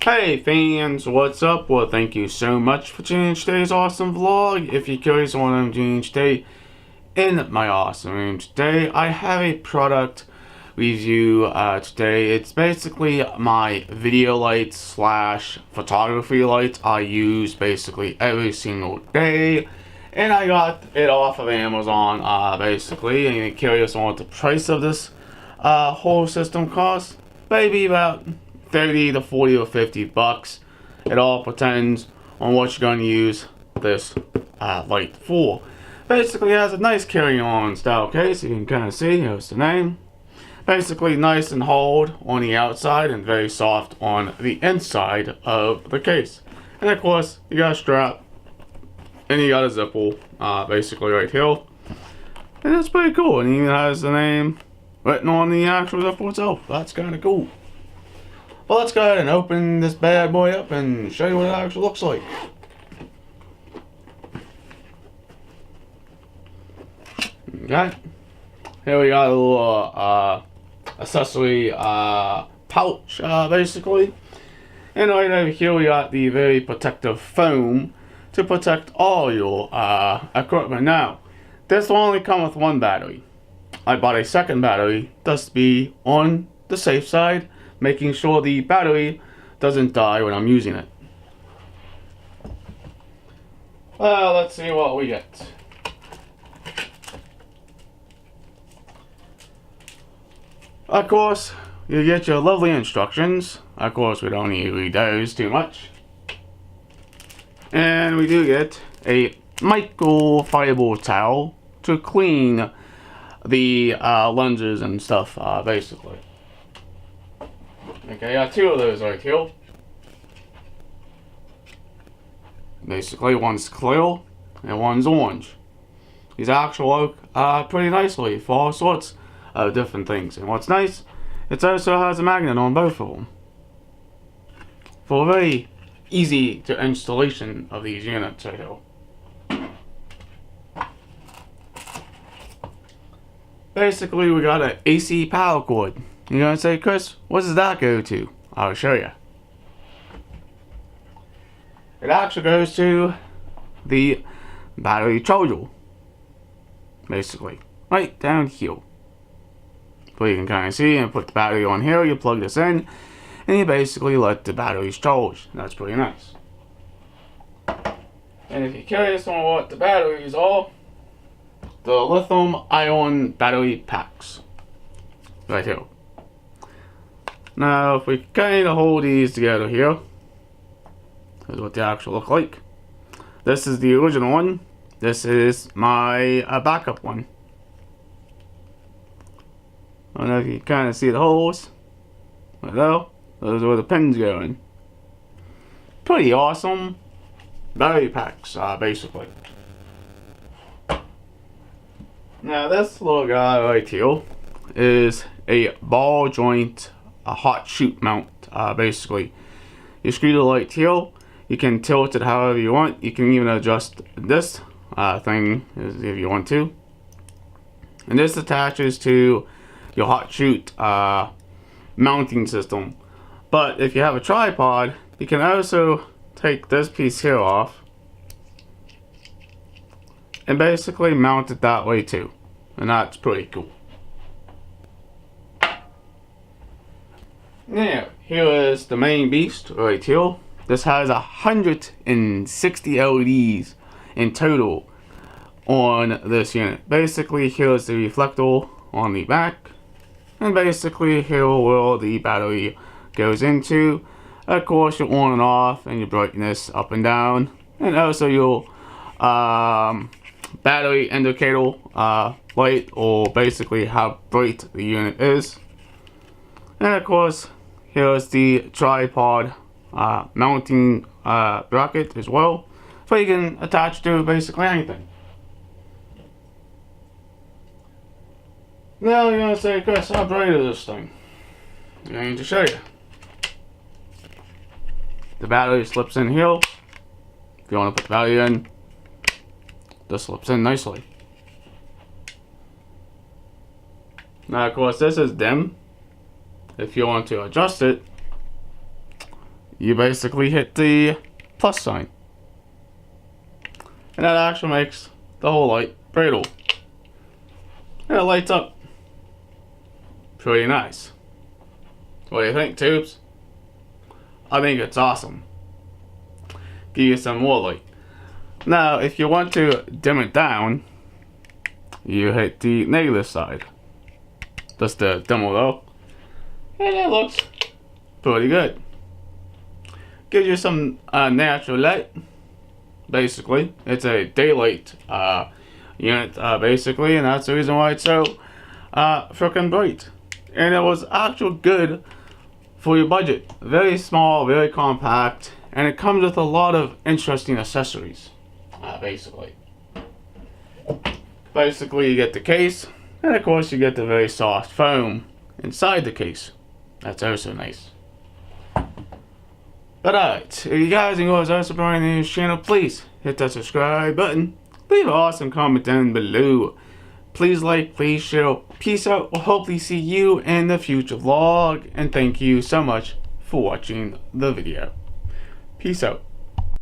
Hey fans, what's up? Well, thank you so much for tuning in today's awesome vlog. If you're curious on what I'm doing today, in my awesome room today, I have a product review today. It's basically my video lights slash photography lights I use basically every single day. And I got it off of Amazon basically. And you're curious on what the price of this whole system costs? Maybe about 30 to 40 or 50 bucks. It all depends on what you're going to use this light for. Basically, it has a nice carry-on style case. You can kind of see, here's the name. Basically, nice and hard on the outside and very soft on the inside of the case. And of course, you got a strap and you got a zipper basically right here. And it's pretty cool. And it even has the name written on the actual zipper itself. That's kind of cool. But let's go ahead and open this bad boy up and show you what it actually looks like. Okay. Here we got a little accessory pouch basically. And right over here we got the very protective foam to protect all your equipment. Now, this will only come with one battery. I bought a second battery just to be on the safe side, making sure the battery doesn't die when I'm using it. Well, let's see what we get. Of course, you get your lovely instructions. Of course, we don't need to read those too much. And we do get a microfiber towel to clean the lenses and stuff, basically. Okay, I got two of those right here. Basically, one's clear and one's orange. These actually work pretty nicely for all sorts of different things. And what's nice, it also has a magnet on both of them for a very easy to installation of these units right here. Basically, we got an AC power cord. You're gonna say, Chris, what does that go to? I'll show you. It actually goes to the battery charger. Basically, right down here. So you can kind of see and put the battery on here. You plug this in, and you basically let the batteries charge. That's pretty nice. And if you're curious on what the batteries are, the lithium-ion battery packs, right here. Now, if we kind of hold these together here, here's what they actually look like. This is the original one. This is my backup one. I don't know if you kind of see the holes. Right there. Those are where the pins go in. Pretty awesome battery packs, basically. Now, this little guy right here is a ball joint, a hot shoot mount, basically. You screw the light here, you can tilt it however you want. You can even adjust this thing if you want to. And this attaches to your hot shoot mounting system. But if you have a tripod, you can also take this piece here off and basically mount it that way too. And that's pretty cool. Now, here is the main beast right here. This has 160 LEDs in total on this unit. Basically, here's the reflector on the back. And basically, here where the battery goes into. Of course, your on and off and your brightness up and down. And also your battery indicator light, or basically how bright the unit is. And of course, here's the tripod mounting bracket as well, so you can attach to basically anything. Now you're gonna say, Chris, how bright is this thing? I'm going to show you. The battery slips in here. If you want to put the battery in, this slips in nicely. Now, of course, this is dim. If you want to adjust it, you basically hit the plus sign. And that actually makes the whole light brittle. And it lights up. Pretty nice. What do you think, tubes? I think it's awesome. Give you some more light. Now, if you want to dim it down, you hit the negative side. Just to dim it up. And it looks pretty good. Gives you some natural light. Basically, it's a daylight unit, basically, and that's the reason why it's so freaking bright. And it was actually good for your budget. Very small, very compact, and it comes with a lot of interesting accessories. Basically, you get the case, and of course you get the very soft foam inside the case. That's also nice. But alright, if you guys enjoy supporting this channel, please hit that subscribe button. Leave an awesome comment down below. Please like, please share. Peace out. We'll hopefully see you in the future vlog. And thank you so much for watching the video. Peace out.